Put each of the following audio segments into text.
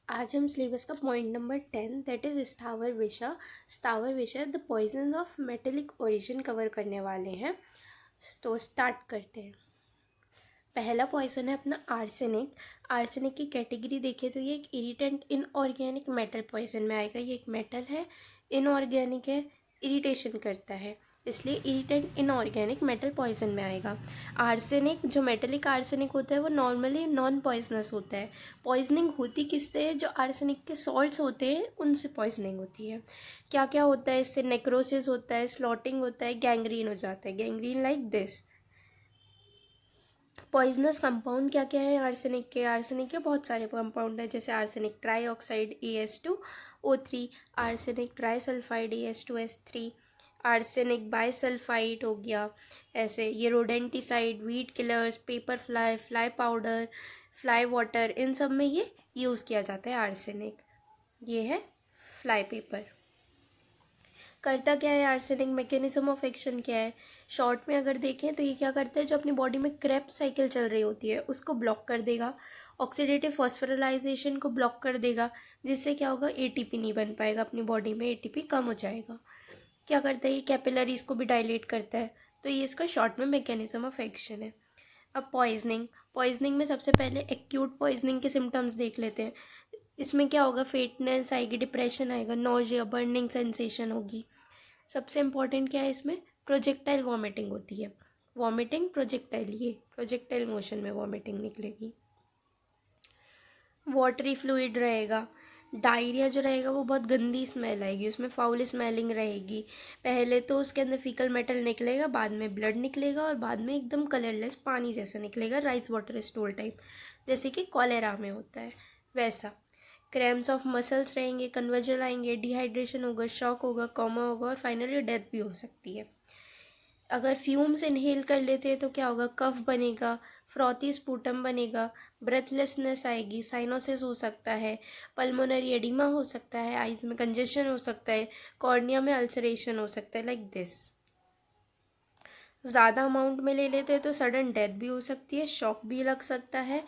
आज हम सिलेबस का पॉइंट नंबर 10 दैट इज स्थावर विषय the poison of metallic origin cover करने वाले हैं। तो स्टार्ट करते हैं। पहला पॉइजन है अपना आर्सेनिक। आर्सेनिक की कैटेगरी देखें तो ये एक इरिटेंट इनऑर्गेनिक मेटल पॉइजन में आएगा। ये एक मेटल है, इनऑर्गेनिक है, इरिटेशन करता है, इसलिए इरिटेंट इनऑर्गेनिक मेटल पॉइजन में आएगा। आर्सेनिक जो मेटेलिक आर्सेनिक होता है वो नॉर्मली नॉन पॉइजनस होता है। पॉइजनिंग होती किससे है? जो आर्सेनिक के सॉल्ट्स होते हैं उनसे पॉइजनिंग होती है। क्या क्या होता है इससे? नेक्रोसिस होता है, स्लॉटिंग होता है, गैंग्रीन हो जाता है। Gangrene like this. Poisonous compound क्या क्या है आर्सेनिक के? आर्सेनिक के बहुत सारे कंपाउंड हैं, जैसे arsenic trioxide AS2O3, arsenic trisulphide AS2S3, arsenic bisulphide हो गया। ऐसे ये rodenticide, weed killers, paper fly, fly powder, fly water, इन सब में ये यूज़ किया जाता है आर्सेनिक। ये है फ्लाई पेपर। करता क्या है आर्सेनिक? मैकेनिज्म ऑफ एक्शन क्या है? शॉर्ट में अगर देखें तो ये क्या करता है, जो अपनी बॉडी में क्रेब्स साइकिल चल रही होती है उसको ब्लॉक कर देगा, ऑक्सीडेटिव फॉस्फोराइलेशन को ब्लॉक कर देगा, जिससे क्या होगा, एटीपी नहीं बन पाएगा अपनी बॉडी में, एटीपी कम हो जाएगा। क्या करता है ये? कैपिलरीज को भी डायलेट करता है। तो ये इसका शॉर्ट में मैकेनिज्म ऑफ एक्शन है। अब पॉइजनिंग। पॉइजनिंग में सबसे पहले एक्यूट पॉइजनिंग के सिम्टम्स देख लेते हैं। इसमें क्या होगा? फेटनेस आएगी, डिप्रेशन आएगा, नोजिया, बर्निंग सेंसेशन होगी। सबसे इम्पॉर्टेंट क्या है इसमें? प्रोजेक्टाइल वॉमिटिंग होती है। वॉमिटिंग प्रोजेक्टाइल, ये प्रोजेक्टाइल मोशन में वॉमिटिंग निकलेगी। वाटरी फ्लूइड रहेगा। डायरिया जो रहेगा वो बहुत गंदी स्मेल आएगी, उसमें फाउल स्मेलिंग रहेगी। पहले तो उसके अंदर फीकल मेटल निकलेगा, बाद में ब्लड निकलेगा और बाद में एकदम कलरलेस पानी जैसा निकलेगा, राइस वाटर स्टूल टाइप, जैसे कि कॉलेरा में होता है वैसा। क्रैम्स ऑफ मसल्स रहेंगे, कन्वर्जन आएंगे, डिहाइड्रेशन होगा, शॉक होगा, कोमा होगा और फाइनली डेथ भी हो सकती है। अगर फ्यूम्स इनहेल कर लेते हैं तो क्या होगा? कफ बनेगा, फ्रॉथी स्पूटम बनेगा, ब्रेथलेसनेस आएगी, साइनोसिस हो सकता है, पल्मोनरी एडिमा हो सकता है, आइज में कंजेशन हो सकता है, कॉर्निया में अल्सरेशन हो सकता है, लाइक दिस। ज़्यादा अमाउंट में ले लेते हैं तो सडन डेथ भी हो सकती है, शॉक भी लग सकता है,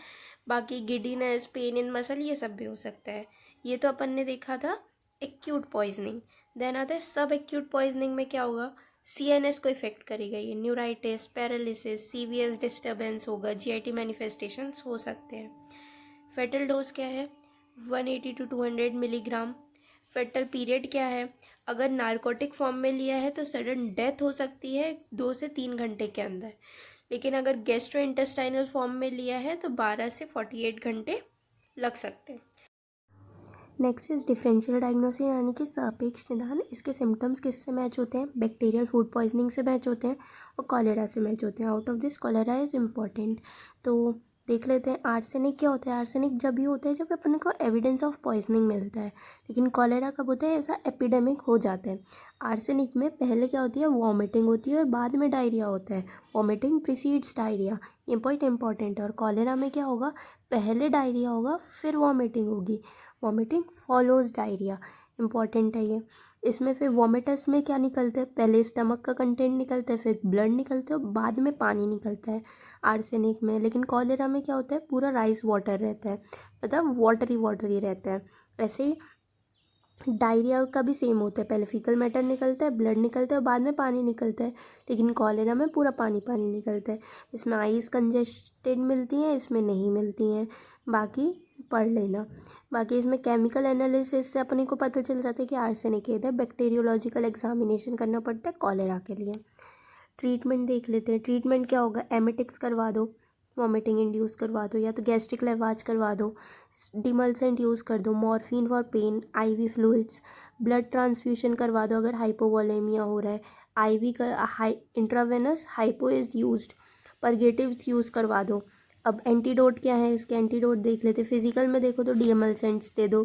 बाकी गिडीनेस, पेन इन मसल, ये सब भी हो सकता है। ये तो अपन ने देखा था एक्यूट पॉइजनिंग। देन आता है सब एक्यूट पॉइजनिंग में क्या होगा? CNS को इफेक्ट करेगा, ये न्यूराइटिस, पैरालिसिस, CVS डिस्टर्बेंस होगा, GIT मैनिफेस्टेशंस हो सकते हैं। फेटल डोज क्या है? 180 to 200 मिलीग्राम। फेटल पीरियड क्या है? अगर नारकोटिक फॉर्म में लिया है तो सडन डेथ हो सकती है 2 से 3 घंटे के अंदर, लेकिन अगर गैस्ट्रो इंटेस्टाइनल फॉर्म में लिया है तो 12 से 48 घंटे लग सकते हैं। नेक्स्ट इज डिफरेंशियल डायग्नोसिस, यानी कि सापेक्ष निदान। इसके सिम्टम्स किससे मैच होते हैं? बैक्टीरियल फूड पॉइजनिंग से मैच होते हैं और कॉलेरा से मैच होते हैं। Out of this cholera is important. तो देख लेते हैं आर्सेनिक क्या होता है। आर्सेनिक जब भी होता है जब अपन को एविडेंस ऑफ पॉइजनिंग मिलता है, लेकिन कॉलेरा कब होता है? ऐसा एपिडेमिक हो जाता है। आर्सेनिक में पहले क्या होती है? वॉमिटिंग होती है और बाद में डायरिया होता है। वॉमिटिंग प्रीसीड्स डायरिया, ये पॉइंट इंपॉर्टेंट है। और कॉलेरा में क्या होगा? पहले डायरिया होगा फिर वॉमिटिंग होगी, वॉमिटिंग फॉलोज डायरिया। इंपॉर्टेंट है ये। इसमें फिर वॉमिटस में क्या निकलता है? पहले स्टमक का कंटेंट निकलता है, फिर ब्लड निकलता है और बाद में पानी निकलता है आर्सेनिक में। लेकिन कॉलेरा में क्या होता है? पूरा राइस वाटर रहता है, मतलब वाटरी वाटरी रहता है। ऐसे ही डायरिया का भी सेम होता है, पहले फीकल मैटर निकलता है, ब्लड निकलता है और बाद में पानी निकलता है। लेकिन कॉलेरा में पूरा पानी पानी निकलता है। इसमें आइज कंजेस्टेड मिलती हैं, इसमें नहीं मिलती हैं, बाकी पढ़ लेना। बाकी इसमें केमिकल एनालिसिस से अपने को पता चल जाता है कि आर्सेनिक है। इधर बैक्टीरियोलॉजिकल एग्जामिनेशन करना पड़ता है कॉलेरा के लिए। ट्रीटमेंट देख लेते हैं। ट्रीटमेंट क्या होगा? एमेटिक्स करवा दो, वॉमिटिंग इंड्यूस करवा दो, या तो गैस्ट्रिक लेवाज करवा दो, डिमल्सेंट यूज़ कर दो, morphine for pain, IV fluids, blood transfusion करवा दो अगर हाइपोवोलेमिया हो रहा है, IV का intravenous hypo is used, purgatives use करवा दो। अब एंटीडोट क्या है? इसके एंटीडोट देख लेते। फिजिकल में देखो तो DMLसेंट्स दे दो।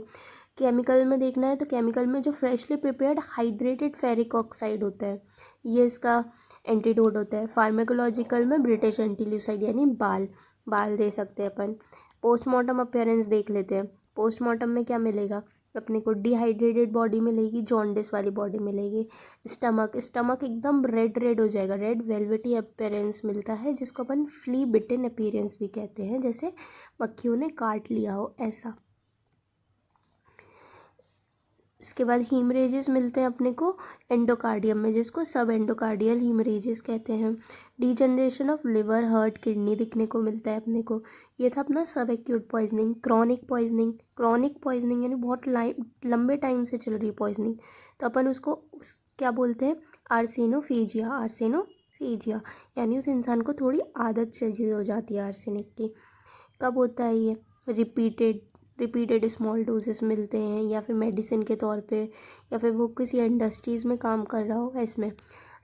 केमिकल में देखना है तो केमिकल में जो freshly prepared hydrated ferric oxide होता है, ये इसका एंटीडोट होता है। फार्माकोलॉजिकल में ब्रिटिश एंटील्यूसाइड यानी बाल बाल दे सकते हैं अपन। पोस्टमार्टम अपीयरेंस देख लेते हैं। पोस्टमार्टम में क्या मिलेगा अपने को? डिहाइड्रेटेड बॉडी मिलेगी, जॉन्डिस वाली बॉडी मिलेगी। स्टमक एकदम रेड रेड हो जाएगा, रेड वेलवेटी अपीयरेंस मिलता है, जिसको अपन फ्ली बिटन अपीयरेंस भी कहते हैं, जैसे मक्खियों ने काट लिया हो ऐसा। उसके बाद हीमरेजेस मिलते हैं अपने को एंडोकार्डियम में, जिसको सब एंडोकार्डियल हीमरेजेस कहते हैं। Degeneration of liver, heart, kidney दिखने को मिलता है अपने को। ये था अपना सब acute poisoning. Chronic poisoning, chronic poisoning यानी बहुत लंबे टाइम से चल रही पॉइजनिंग, तो अपन उसको क्या बोलते हैं, आर्सेनोफेजिया। आर्सेनोफेजिया यानी उस इंसान को थोड़ी आदत चढ़ी हो जाती है आर्सेनिक की। कब होता है ये, रिपीटेड स्मॉल डोजेस मिलते हैं, या फिर मेडिसिन के तौर पे, या फिर वो किसी इंडस्ट्रीज़ में काम कर रहा हो इसमें।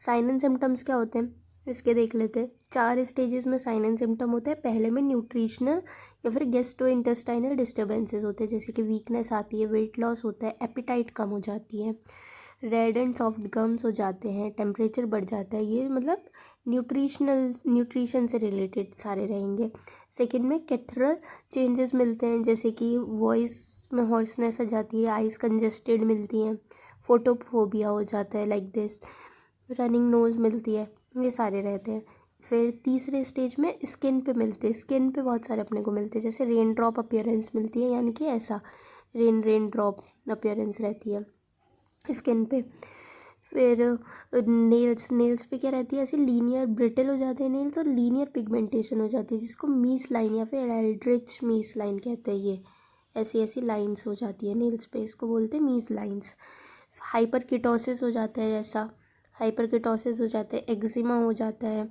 साइन एंड सिम्टम्स क्या होते हैं इसके देख लेते हैं। 4 स्टेजेस में साइन एंड सिम्टम होते हैं। पहले में न्यूट्रिशनल या फिर गेस्ट्रो इंटेस्टाइनल डिस्टर्बेंसेस होते हैं, जैसे कि वीकनेस आती है, वेट लॉस होता है, एपिटाइट कम हो जाती है, रेड एंड सॉफ्ट गम्स हो जाते हैं, टेम्परेचर बढ़ जाता है। ये मतलब न्यूट्रिशन से रिलेटेड सारे रहेंगे। सेकंड में कैथरल चेंजेस मिलते हैं, जैसे कि वॉइस में हॉर्सनेस आ जाती है, आइज़ कंजेस्टेड मिलती हैं, फोटोफोबिया हो जाता है लाइक दिस, रनिंग नोज मिलती है, ये सारे रहते हैं। फिर तीसरे स्टेज में स्किन पे मिलते हैं। स्किन पे बहुत सारे अपने को मिलते हैं, जैसे रेन ड्रॉप अपीयरेंस मिलती है, यानी कि ऐसा रेन ड्रॉप अपीयरेंस रहती है स्किन पे। फिर नेल्स पे क्या रहती है, ऐसे लीनियर ब्रिटल हो जाते हैं नेल्स, और लीनियर पिगमेंटेशन हो जाती है, जिसको मीस लाइन या फिर एल्ड्रिच मीस लाइन कहते हैं। ये ऐसी ऐसी लाइंस हो जाती है नेल्स पे, इसको बोलते हैं मीस लाइंस। हाइपर कीटोसिस हो जाता है, ऐसा हाइपर कीटोसिस हो जाता है, एक्जिमा हो जाता है,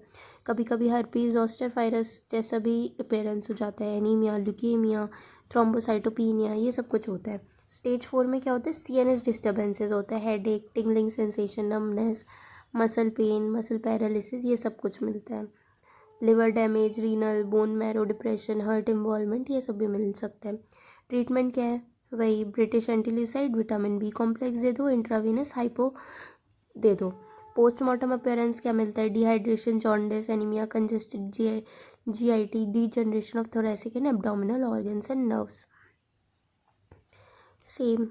कभी कभी हर्पीज जोस्टर वायरस जैसा भी अपेयरेंस हो जाता है, एनीमिया, ल्यूकेमिया, थ्रोम्बोसाइटोपिनिया, ये सब कुछ होता है। स्टेज 4 में क्या होता है, सीएनएस डिस्टर्बेंसेज होता है, हेड एक, tingling sensation, numbness, muscle pain, muscle paralysis, ये सब कुछ मिलता है। Liver damage, renal, bone marrow depression, heart involvement, ये सब भी मिल सकता है। ट्रीटमेंट क्या है, वही ब्रिटिश एंटील्यूसाइड, विटामिन बी कॉम्प्लेक्स दे दो, इंट्रावीनस हाइपो दे दो। पोस्टमार्टम अपीयरेंस क्या मिलता है, dehydration, jaundice, anaemia, congested GIT, degeneration of thoracic and abdominal organs and nerves. Same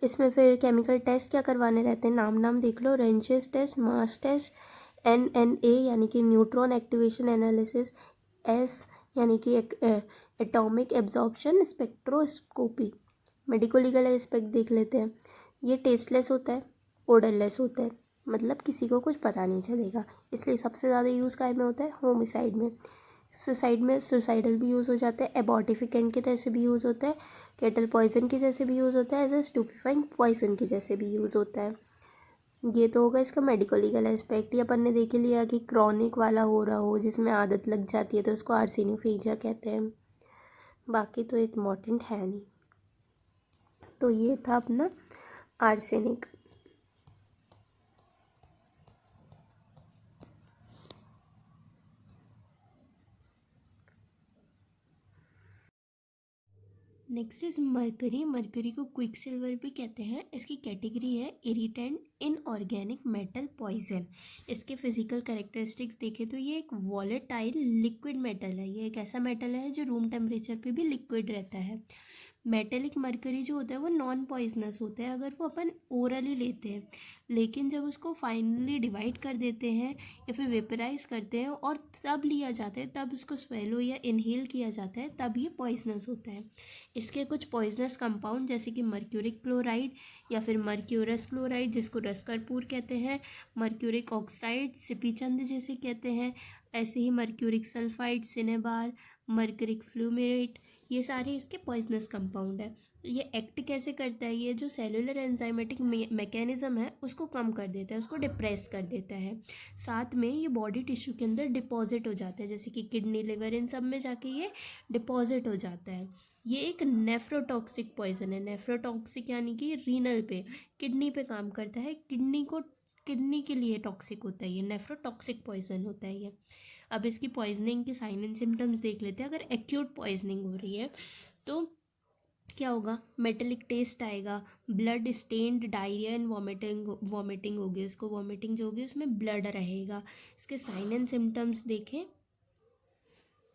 इसमें फिर केमिकल टेस्ट क्या करवाने रहते हैं, नाम देख लो, रेंचेस टेस्ट, मास टेस्ट, NNA यानी कि न्यूट्रॉन एक्टिवेशन एनालिसिस, S यानी कि atomic absorption spectroscopy. Medico legal aspect देख लेते हैं। ये टेस्टलेस होता है, ओडरलेस होता है, मतलब किसी को कुछ पता नहीं चलेगा, इसलिए सबसे ज़्यादा यूज़ काय में होता है, होमिसाइड में। सुसाइड में सुसाइडल भी यूज़ हो जाता है, एबॉर्टिफिकेंट के जैसे भी यूज़ होता है, केटल पॉइजन के जैसे भी यूज़ होता है, एज ए स्टूपिफाइंग पॉइजन के जैसे भी यूज़ होता है। ये तो होगा इसका मेडिको लीगल एस्पेक्ट। ये अपन ने देख लिया कि क्रॉनिक वाला हो रहा हो, जिसमें आदत लग जाती है, तो उसको आर्सेनियोफेजिया कहते हैं। बाकी तो इम्पॉर्टेंट है नहीं। तो ये था अपना arsenic. Next is mercury. Mercury को क्विक सिल्वर भी कहते हैं। इसकी कैटेगरी है irritant inorganic metal poison. इसके फिजिकल कैरेक्टरिस्टिक्स देखें तो ये एक वॉलेटाइल लिक्विड मेटल है। ये एक ऐसा मेटल है जो रूम टेम्परेचर पे भी लिक्विड रहता है। मेटेलिक मरकरी जो होता है वो नॉन पॉइजनस होता है अगर वो अपन ओरली लेते हैं, लेकिन जब उसको फाइनली डिवाइड कर देते हैं या फिर वेपराइज करते हैं और तब लिया जाता है, तब उसको स्वेलो या इनहेल किया जाता है, तब ये पॉइजनस होता है। इसके कुछ पॉइजनस कंपाउंड जैसे कि मर्क्यूरिक क्लोराइड या फिर मर्क्यूरस क्लोराइड, जिसको रस कर्पूर कहते हैं, मर्क्यूरिक ऑक्साइड सिपीचंद जैसे कहते हैं, ऐसे ही मर्क्यूरिक सल्फाइड, सिनेबार, मर्क्यूरिक फ्लूमेट, ये सारे इसके पॉइजनस कंपाउंड है। ये एक्ट कैसे करता है, ये जो सेलुलर एंजाइमेटिक मैकेनिज्म है उसको कम कर देता है, उसको डिप्रेस कर देता है। साथ में ये बॉडी टिश्यू के अंदर डिपॉजिट हो जाता है, जैसे कि किडनी, लिवर, इन सब में जाके ये डिपॉजिट हो जाता है। ये एक नेफ्रोटॉक्सिक पॉइजन है। नेफ्रोटॉक्सिक यानी कि रीनल पे, किडनी पे काम करता है, किडनी के लिए टॉक्सिक होता है, ये नेफ्रोटॉक्सिक पॉइजन होता है ये। अब इसकी पॉइजनिंग के साइन एंड सिम्टम्स देख लेते हैं। अगर एक्यूट पॉइजनिंग हो रही है तो क्या होगा, मेटेलिक टेस्ट आएगा, blood stained diarrhoea and vomiting होगी, उसको वॉमिटिंग जो होगी उसमें ब्लड रहेगा। इसके साइन एंड सिम्टम्स देखें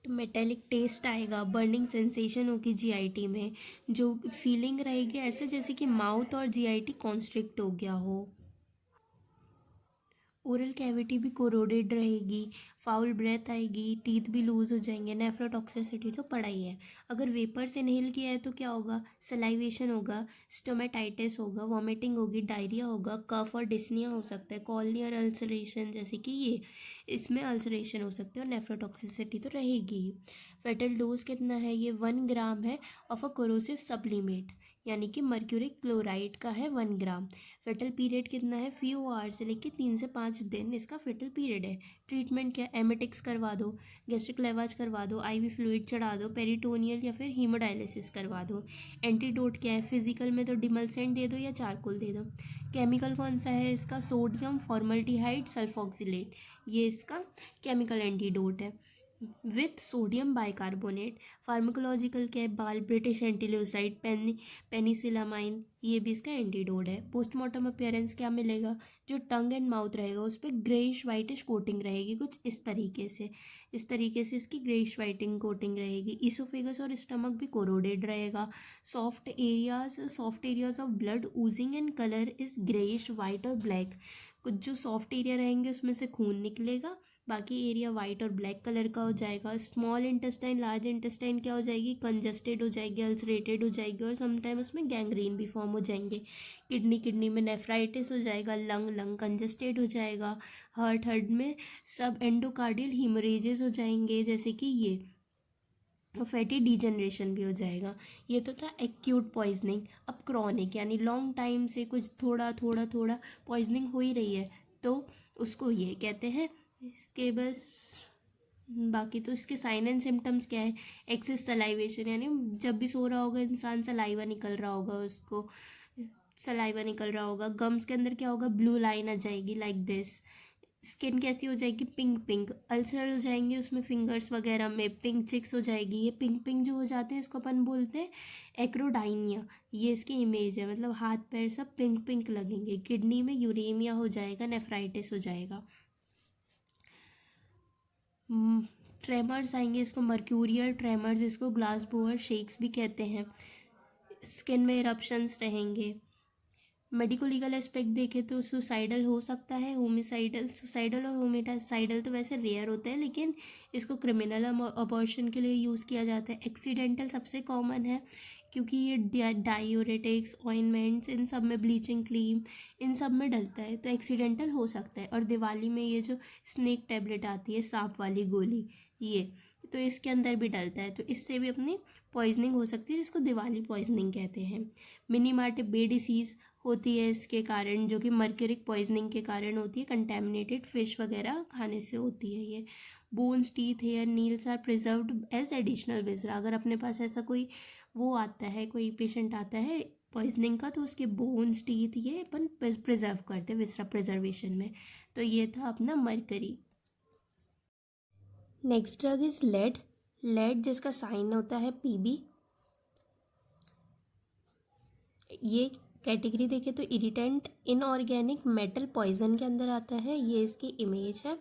तो मेटेलिक टेस्ट आएगा, बर्निंग सेंसेशन होगी जीआईटी में, जो फीलिंग रहेगी ऐसे जैसे कि माउथ और जीआईटी कॉन्स्ट्रिक्ट हो गया हो। ओरल कैविटी भी कोरोडेड रहेगी, फाउल ब्रेथ आएगी, टीथ भी लूज हो जाएंगे, नेफ्रोटॉक्सिसिटी तो पड़ा ही है। अगर वेपर्स इनहेल किया है तो क्या होगा, सलाइवेशन होगा, स्टोमेटाइटिस होगा, वॉमिटिंग होगी, डायरिया होगा, कफ और डिस्निया हो सकता है, कॉलनियर अल्सरेशन जैसे कि ये, इसमें अल्सरेशन हो सकते हैं और नेफ्रोटॉक्सिसिटी तो रहेगी ही। फेटल डोज कितना है, ये 1 ग्राम है ऑफ अ कोरोसिव सप्लीमेंट, यानी कि मर्क्यूरी क्लोराइड का है 1 ग्राम। फेटल पीरियड कितना है, फ्यू आवर से लेकर 3 से 5 दिन इसका फेटल पीरियड है। ट्रीटमेंट क्या, एमेटिक्स करवा दो, गैस्ट्रिक लेवाज करवा दो, आईवी फ्लूइड चढ़ा दो, पेरिटोनियल या फिर हीमोडायलिसिस करवा दो। एंटीडोट क्या है, फिजिकल में तो डिमलसेंट दे दो या चारकोल दे दो। केमिकल कौन सा है इसका, सोडियम फॉर्मल्डिहाइड सल्फॉक्सिलेट, ये इसका केमिकल एंटीडोट है विथ सोडियम बाइकार्बोनेट। फार्माकोलॉजिकल क्या है, बाल ब्रिटिश एंटील्यूसाइड, पेनिसिलामाइन, ये भी इसका एंटीडोट है। पोस्टमार्टम अपीयरेंस क्या मिलेगा, जो टंग एंड माउथ रहेगा उस पर ग्रेइश वाइटिश कोटिंग रहेगी कुछ इस तरीके से इसकी ग्रेइश वाइटिंग कोटिंग रहेगी। इसोफेगस और स्टमक भी कोरोडेड रहेगा। Soft areas of blood oozing and colour is greyish white और ब्लैक। कुछ जो सॉफ्ट एरिया रहेंगे उसमें से खून निकलेगा, बाकी एरिया वाइट और ब्लैक कलर का हो जाएगा। स्मॉल इंटेस्टाइन लार्ज इंटेस्टाइन क्या हो जाएगी, कंजस्टेड हो जाएगी, अल्सरेटेड हो जाएगी और समटाइम उसमें गैंग्रीन भी फॉर्म हो जाएंगे। किडनी में नेफ्राइटिस हो जाएगा, लंग कंजस्टेड हो जाएगा, हार्ट में सब एंडोकार्डियल हीमोरेजेस हो जाएंगे जैसे कि ये, फैटी डिजनरेशन भी हो जाएगा। ये तो था एक्यूट पॉइजनिंग। अब क्रॉनिक यानी लॉन्ग टाइम से कुछ थोड़ा पॉइजनिंग हो ही रही है तो उसको ये कहते हैं। इसके बस बाकी तो इसके साइन एंड सिम्टम्स क्या है, एक्सेस सलाइवेशन, यानी जब भी सो रहा होगा इंसान सलाइवा निकल रहा होगा, उसको सलाइवा निकल रहा होगा। गम्स के अंदर क्या होगा, ब्लू लाइन आ जाएगी लाइक दिस। स्किन कैसी हो जाएगी, पिंक अल्सर हो जाएंगे उसमें, फिंगर्स वगैरह में पिंक चिक्स हो जाएगी। ये पिंक जो हो जाते हैं इसको अपन बोलते हैं एक्रोडाइनिया। ये इसकी इमेज है, मतलब हाथ पैर सब पिंक लगेंगे। किडनी में यूरेमिया हो जाएगा, नेफ्राइटिस हो जाएगा। ट्रेमर्स आएंगे, इसको मर्क्यूरियल ट्रेमर्स, इसको ग्लास बोअर शेक्स भी कहते हैं। स्किन में इरप्शंस रहेंगे। मेडिको लीगल एस्पेक्ट देखें तो सुसाइडल हो सकता है, सुसाइडल और होमिसाइडल तो वैसे रेयर होता है, लेकिन इसको क्रिमिनल अबॉर्शन के लिए यूज़ किया जाता है। एक्सीडेंटल सबसे कॉमन है क्योंकि ये डायूरेटिक्स ऑइंटमेंट्स इन सब में, ब्लीचिंग क्रीम इन सब में डलता है, तो एक्सीडेंटल हो सकता है। और दिवाली में ये जो स्नेक टैबलेट आती है, सांप वाली गोली, ये तो इसके अंदर भी डलता है, तो इससे भी अपनी पॉइजनिंग हो सकती है, जिसको दिवाली पॉइजनिंग कहते हैं। मिनीमार्टे बे डिसीज़ होती है इसके कारण, जो कि मर्क्यूरिक पॉइजनिंग के कारण होती है, कंटेमिनेटेड फिश वगैरह खाने से होती है ये। Bones, teeth, hair, nails are preserved as additional viscera. अगर अपने पास ऐसा कोई वो आता है, कोई पेशेंट आता है पॉइजनिंग का, तो उसके बोन्स, टीथ ये अपन प्रिजर्व करते हैं विसरा प्रिजर्वेशन में। तो ये था अपना mercury. Next drug is lead जिसका साइन होता है पीबी। ये कैटेगरी देखें तो इरिटेंट इनऑर्गेनिक मेटल पॉइजन के अंदर आता है, ये इसकी इमेज है।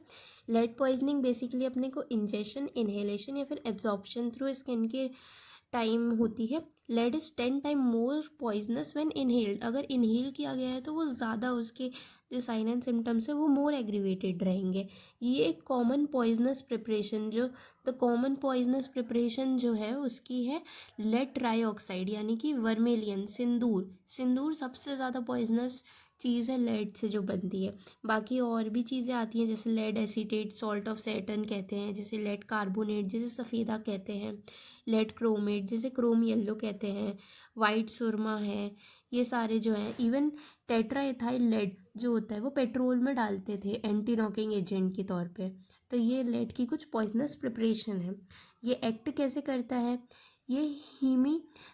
लेड पॉइजनिंग बेसिकली अपने को इंजेक्शन, इनहेलेशन या फिर एब्जॉर्प्शन थ्रू स्किन के टाइम होती है। Lead is 10 time more poisonous when inhaled. अगर इनहेल किया गया है तो वो ज़्यादा, उसके जो साइन एंड सिम्टम्स है वो मोर एग्रीवेटेड रहेंगे। ये एक कॉमन पॉइजनस प्रिपरेशन, जो द कॉमन पॉइजनस प्रिपरेशन जो है उसकी है लेड ट्राईऑक्साइड, यानी कि वर्मेलियन, सिंदूर सबसे ज़्यादा पॉइजनस चीज़ है लेड से जो बनती है। बाकी और भी चीज़ें आती हैं जैसे lead acetate, salt of Saturn कहते हैं, जैसे लेड कार्बोनेट जिसे सफ़ेदा कहते हैं, लेड क्रोमेट जिसे क्रोम येलो कहते हैं, वाइट सुरमा है, ये सारे जो हैं। इवन टेट्रा एथाइल लेड जो होता है वो पेट्रोल में डालते थे एंटी नॉकिंग एजेंट के तौर पे। तो ये लेड की कुछ पॉइजनस प्रिपरेशन है। ये एक्ट कैसे करता है, ये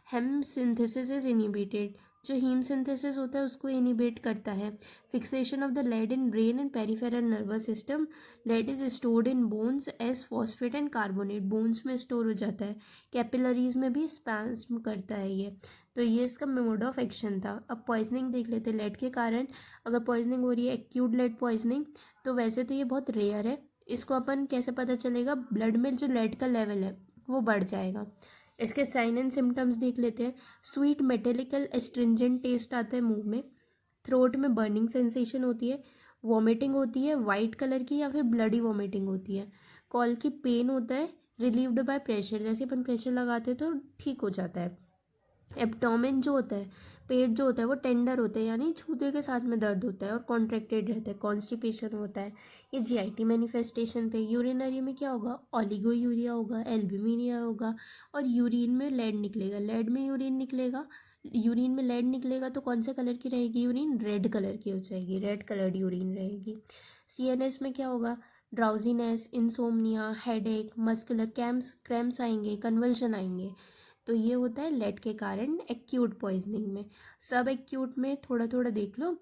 हेम सिंथेसिस इज इनिबिटेड, जो हीम सिंथेसिस होता है उसको इनिबिट करता है। Fixation of the lead in brain and peripheral nervous system. Lead is stored in bones as phosphate and carbonate, bones में स्टोर हो जाता है। कैपिलरीज में भी स्पैस्म करता है ये। तो ये इसका मोड ऑफ एक्शन था। अब पॉइजनिंग देख लेते हैं लेड के कारण। अगर पॉइजनिंग हो रही है एक्यूट लेड पॉइजनिंग, तो वैसे तो ये बहुत रेयर है। इसको अपन कैसे पता चलेगा, ब्लड में जो लेड का लेवल है वो बढ़ जाएगा। इसके साइन एंड सिम्टम्स देख लेते हैं। स्वीट मेटेलिकल एस्ट्रिंजेंट टेस्ट आता है मुंह में, थ्रोट में बर्निंग सेंसेशन होती है, वॉमिटिंग होती है वाइट कलर की या फिर ब्लडी वॉमिटिंग होती है। कॉल की पेन होता है रिलीव्ड बाय प्रेशर, जैसे अपन प्रेशर लगाते हैं तो ठीक हो जाता है। एब्डोमेन जो होता है, पेट जो होता है वो टेंडर होता है, यानी छूते के साथ में दर्द होता है और कॉन्ट्रैक्टेड रहता है, कॉन्स्टिपेशन होता है। ये जीआईटी मैनिफेस्टेशन थे। यूरिनरी में क्या होगा, ओलिगोयूरिया होगा, एल्ब्यूमिनिया होगा, और यूरिन में लेड निकलेगा। लेड में यूरिन निकलेगा, यूरिन में लेड निकलेगा तो कौन से कलर की रहेगी यूरिन, रेड कलर की हो जाएगी, रेड कलर्ड यूरिन रहेगी। सीएनएस में क्या होगा, drowsiness, insomnia, headache, muscular cramps आएंगे, कन्वल्शन आएंगे। तो ये होता है लेड के कारण एक्यूट पॉइजनिंग में। सब एक्यूट में थोड़ा थोड़ा देख लो।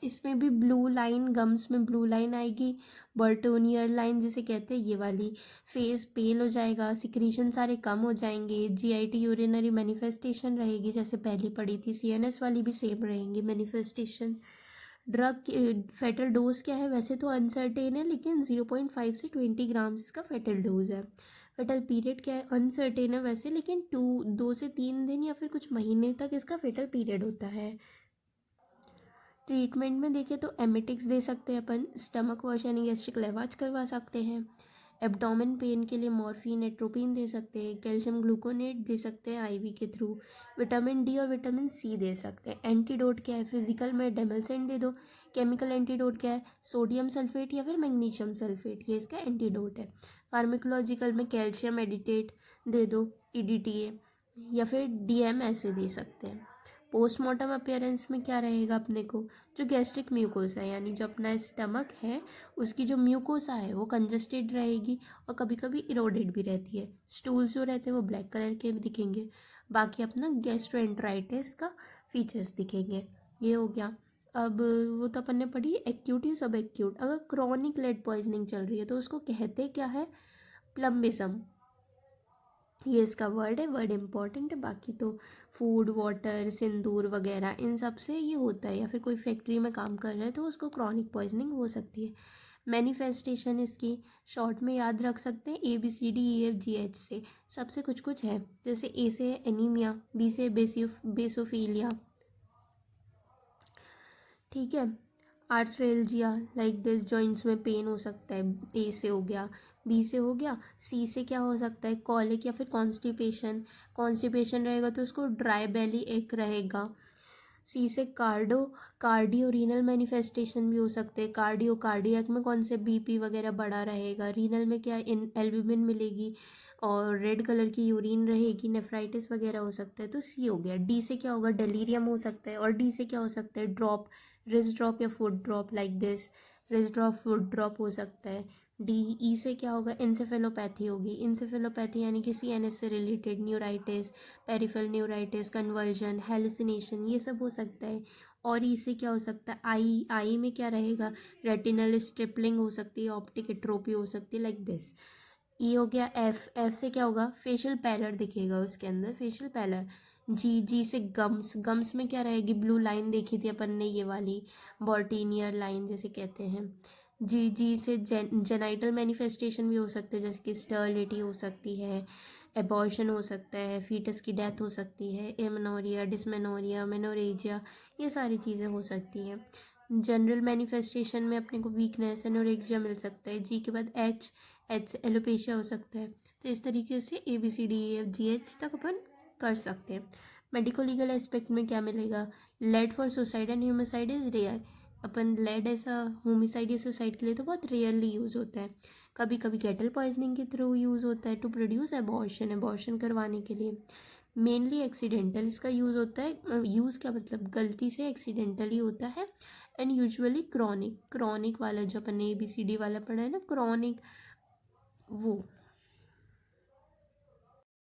इसमें भी ब्लू लाइन, गम्स में ब्लू लाइन आएगी, बर्टोनियर लाइन जिसे कहते हैं ये वाली, फेस पेल हो जाएगा, सिक्रीशन सारे कम हो जाएंगे, जीआईटी यूरिनरी मैनिफेस्टेशन रहेगी जैसे पहले पढ़ी थी, सीएनएस वाली भी सेम रहेंगी मैनिफेस्टेशन। ड्रग फेटल डोज क्या है, वैसे तो अनसर्टेन है लेकिन 0.5 से 20 ग्राम्स इसका फेटल डोज है। फेटल पीरियड क्या है, अनसर्टेन है वैसे, लेकिन 2 से 3 दिन या फिर कुछ महीने तक इसका फेटल पीरियड होता है। ट्रीटमेंट में देखें तो एमेटिक्स दे सकते हैं अपन, स्टमक वॉश यानी गैस्ट्रिक लेवाज करवा सकते हैं, एब्डोमेन पेन के लिए मॉर्फिन एट्रोपिन दे सकते हैं, कैल्शियम ग्लूकोनेट दे सकते हैं आईवी के थ्रू, विटामिन डी और विटामिन सी दे सकते हैं। एंटीडोट क्या है, फिजिकल में डेमलसेंट दे दो। केमिकल एंटीडोट क्या है, सोडियम सल्फेट या फिर मैग्नीशियम सल्फेट, ये इसका एंटीडोट है। फार्माकोलॉजिकल में कैल्शियम एडिटेट दे दो, ईडीटीए, या फिर डीएम ऐसे दे सकते हैं। पोस्टमार्टम अपीयरेंस में क्या रहेगा अपने को, जो गैस्ट्रिक म्यूकोसा है यानी जो अपना स्टमक है उसकी जो म्यूकोसा है वो कंजस्टेड रहेगी और कभी कभी इरोडेड भी रहती है। स्टूल्स जो रहते हैं वो ब्लैक कलर के भी दिखेंगे। बाकी अपना गैस्ट्रोएंटराइटिस का फीचर्स दिखेंगे। ये हो गया। अब वो तो अपन ने पढ़ी एक्यूट या सब एक्यूट। अगर क्रॉनिक लेड पॉइजनिंग चल रही है तो उसको कहते क्या है, प्लम्बिज्म। ये इसका वर्ड है, वर्ड इंपॉर्टेंट है। बाकी तो फूड, वाटर, सिंदूर वगैरह इन सब से ये होता है, या फिर कोई फैक्ट्री में काम कर रहा है तो उसको क्रॉनिक पॉइजनिंग हो सकती है। मैनिफेस्टेशन इसकी शॉर्ट में याद रख सकते हैं ABCDEFGH से, सबसे कुछ कुछ है। जैसे ए से एनीमिया, बी से बेसोफीलिया, ठीक है। आर्थ्रेल्जिया लाइक दिस, जॉइंट्स में पेन हो सकता है, ए से हो गया। बी से हो गया, सी से क्या हो सकता है, कॉलिक या फिर कॉन्स्टिपेशन। कॉन्स्टिपेशन रहेगा तो उसको ड्राई बेली एक रहेगा। सी से कार्डियो रीनल मैनिफेस्टेशन भी हो सकते हैं। कार्डियक में कौन से बीपी वगैरह बढ़ा रहेगा, रीनल में क्या इन एल्ब्यूमिन मिलेगी और रेड कलर की यूरिन रहेगी, नेफ्राइटिस वगैरह हो सकता है, तो सी हो गया। डी से क्या होगा, डेलीरियम हो सकता है। और डी से क्या हो सकता है, ड्रॉप, रिस्ट ड्रॉप या foot drop like this, wrist drop foot drop हो सकता है। डी ई से क्या होगा, इंसेफेलोपैथी होगी। इंसेफेलोपैथी यानी कि सीएनएस से related neuritis, peripheral neuritis, conversion, hallucination, ये सब हो सकता है। और ई से क्या हो सकता है, आई में क्या रहेगा, रेटिनल स्ट्रिपलिंग हो सकती है, ऑप्टिक एट्रोपी हो सकती है लाइक दिस। ई हो गया। एफ से क्या होगा, फेशियल पैलर दिखेगा उसके अंदर, फेशियल पैलर। जी से गम्स में क्या रहेगी, ब्लू लाइन देखी थी अपन ने ये वाली, बॉर्टिनियर लाइन जिसे कहते हैं। जी से जेनाइटल मैनिफेस्टेशन भी हो सकते हैं, जैसे कि स्टर्लिटी हो सकती है, एबॉर्शन हो सकता है, फीटस की डेथ हो सकती है, एमनोरिया, डिसमेनोरिया, मेनोरेजिया, ये सारी चीज़ें हो सकती हैं। जनरल मैनिफेस्टेशन में अपने को वीकनेस, एनोरेक्सिया मिल सकता है। जी के बाद एच से एलोपेशिया हो सकता है। तो इस तरीके से ABCDEFGH तक अपन कर सकते हैं। मेडिको लीगल एस्पेक्ट में क्या मिलेगा, lead for suicide and homicide is rare. अपन लेड ऐसा होमिसाइड या सुसाइड के लिए तो बहुत रेयरली यूज़ होता है। कभी कभी कैटल पॉइजनिंग के थ्रू यूज़ होता है टू प्रोड्यूस एबॉर्शन करवाने के लिए। मेनली एक्सीडेंटल इसका यूज़ होता है। यूज़ क्या मतलब, गलती से एक्सीडेंटली होता है। एंड यूजुअली क्रॉनिक वाला जो अपन ने ABCD वाला पढ़ा है ना, क्रॉनिक, वो।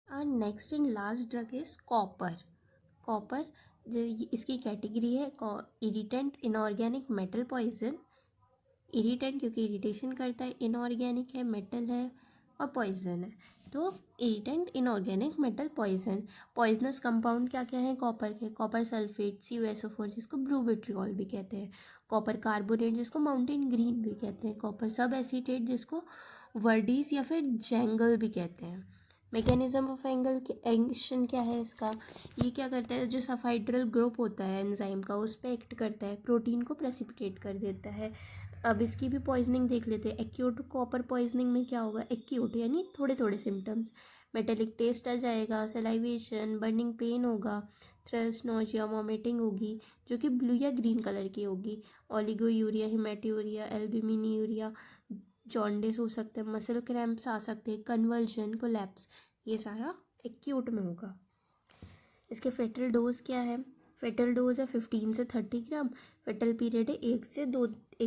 Next and last drug is copper. Copper इसकी कैटेगरी है irritant inorganic metal poison. Irritant क्योंकि इरिटेशन करता है, इनऑर्गेनिक है, मेटल है, और पॉइजन है। तो irritant inorganic metal poison. Poisonous compound क्या क्या है कॉपर के, कॉपर सल्फेट CuSO4 जिसको ब्रूविट्रिol भी कहते हैं, कॉपर कार्बोनेट जिसको माउंटेन ग्रीन भी कहते हैं, कॉपर सब एसीटेट जिसको वर्डीज या फिर जैंगल भी कहते हैं। मैकेनिज्म ऑफ एक्शन क्या है इसका, ये क्या करता है, जो सल्फाइड्रल ग्रुप होता है एंजाइम का उस पर एक्ट करता है, प्रोटीन को प्रेसिपिटेट कर देता है। अब इसकी भी पॉइजनिंग देख लेते हैं। एक्यूट कॉपर पॉइजनिंग में क्या होगा, एक्यूट यानी थोड़े थोड़े सिम्टम्स, मेटेलिक टेस्ट आ जाएगा, सलाइवेशन, बर्निंग पेन होगा, थ्रस्ट, नोजिया, वॉमिटिंग होगी जो कि ब्लू या ग्रीन कलर की होगी, ओलिगोयूरिया, हिमेटोयूरिया, एल्ब्यूमिन्यूरिया, जॉन्डिस हो सकते हैं, मसल क्रैम्प्स आ सकते हैं, कन्वर्जन, कोलैप्स, ये सारा एक्यूट में होगा। इसके फेटल डोज क्या है, फेटल डोज है 15 से 30 ग्राम, फेटल पीरियड है 1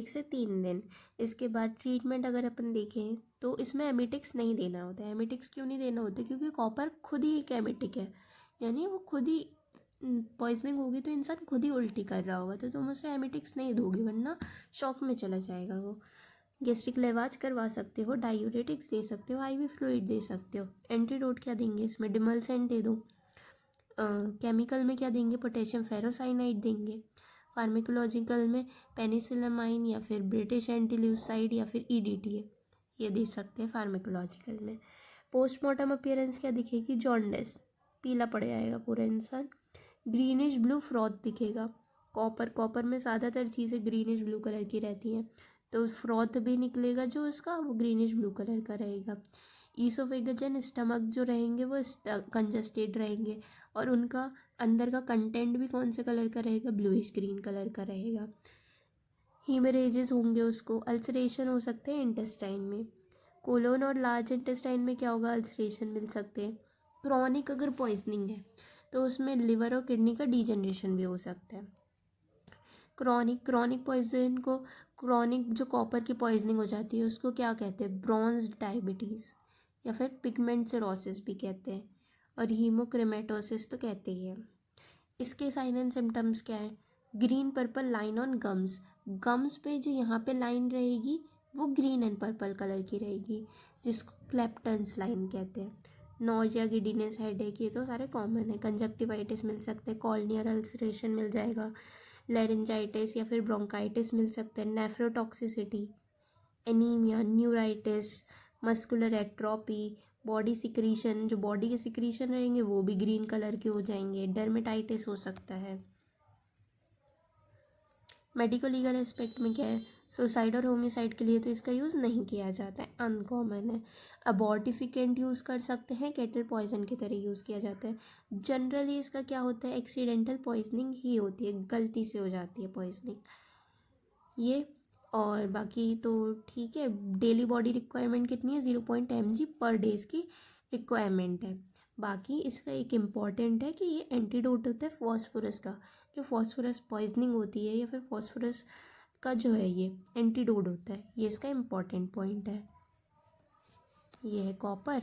से 3 दिन। इसके बाद ट्रीटमेंट अगर अपन देखें तो इसमें एमिटिक्स नहीं देना होता है। एमिटिक्स क्यों नहीं देना होता है, क्योंकि कॉपर खुद ही एक एमिटिक है, यानी वो खुद ही पॉइजनिंग होगी तो इंसान खुद ही उल्टी कर रहा होगा, तो तुम उसे एमिटिक्स नहीं दोगे वरना शॉक में चला जाएगा वो। गैस्ट्रिक लेवाज करवा सकते हो, डायूरेटिक्स दे सकते हो, आईवी फ्लूइड दे सकते हो। एंटीडोट क्या देंगे इसमें, डिमलसेंट दे दो। केमिकल में क्या देंगे, पोटेशियम फेरोसाइनाइड देंगे। फार्मेकोलॉजिकल में पेनिसिलामाइन या फिर ब्रिटिश एंटील्यूसाइड या फिर ईडीटीए ये दे सकते हैं फार्मेकोलॉजिकल में। पोस्टमार्टम अपीयरेंस क्या दिखेगी, जॉन्डिस, पीला पड़ जाएगा पूरा इंसान, ग्रीनिश ब्लू फ्रॉथ दिखेगा। कॉपर में ज़्यादातर चीज़ें ग्रीनिश ब्लू कलर की रहती हैं, तो फ्रॉथ भी निकलेगा जो इसका वो ग्रीनिश ब्लू कलर का रहेगा। ईसोफेगस एंड स्टमक जो रहेंगे वो कंजस्टेड रहेंगे और उनका अंदर का कंटेंट भी कौन से कलर का रहेगा, ब्लूइश ग्रीन कलर का रहेगा। हीमरेजेस होंगे, उसको अल्सरेशन हो सकते हैं इंटेस्टाइन में। कोलोन और लार्ज इंटेस्टाइन में क्या होगा, अल्सरेशन मिल सकते हैं। क्रॉनिक अगर पॉइजनिंग है तो उसमें लिवर और किडनी का डिजनरेशन भी हो सकता है। क्रॉनिक पॉइजन को, क्रॉनिक जो कॉपर की पॉइजनिंग हो जाती है उसको क्या कहते हैं, ब्रॉन्ज डायबिटीज़ या फिर पिगमेंट सिरोसिस भी कहते हैं, और हीमोक्रोमेटोसिस तो कहते ही हैं। इसके साइन एंड सिम्टम्स क्या है, green purple line on gums, gums पे जो यहाँ पे लाइन रहेगी वो ग्रीन एंड पर्पल कलर की रहेगी, जिसको क्लेप्टन्स लाइन कहते हैं। नोजिया, गिडीनेस, हेडेक, ये तो सारे कॉमन है। कंजक्टिवाइटिस मिल सकते हैं, कॉर्नियल अल्सरेशन मिल जाएगा, लेरेंजाइटिस या फिर ब्रोंकाइटिस मिल सकते हैं, nephrotoxicity, anaemia, neuritis, muscular atrophy, body secretion, जो बॉडी के सिक्रीशन रहेंगे वो भी ग्रीन कलर के हो जाएंगे, डर्मेटाइटिस हो सकता है। मेडिको लीगल एस्पेक्ट में क्या है, सुसाइड और होमिसाइड के लिए तो इसका यूज़ नहीं किया जाता है, अनकॉमन है। अबॉर्टिफिकेंट यूज़ कर सकते हैं, केटल पॉइजन की तरह यूज़ किया जाता है। जनरली इसका क्या होता है, एक्सीडेंटल पॉइजनिंग ही होती है, गलती से हो जाती है पॉइजनिंग ये। और बाकी तो ठीक है। डेली बॉडी रिक्वायरमेंट कितनी है, 0.mg पर डेज़ की रिक्वायरमेंट है। बाकी इसका एक इम्पॉर्टेंट है कि ये एंटीडोट होता है फॉस्फोरस का, जो फॉस्फोरस पॉइजनिंग होती है या फिर फॉस्फोरस का जो है ये एंटीडोट होता है, ये इसका इम्पॉर्टेंट पॉइंट है। ये है कॉपर।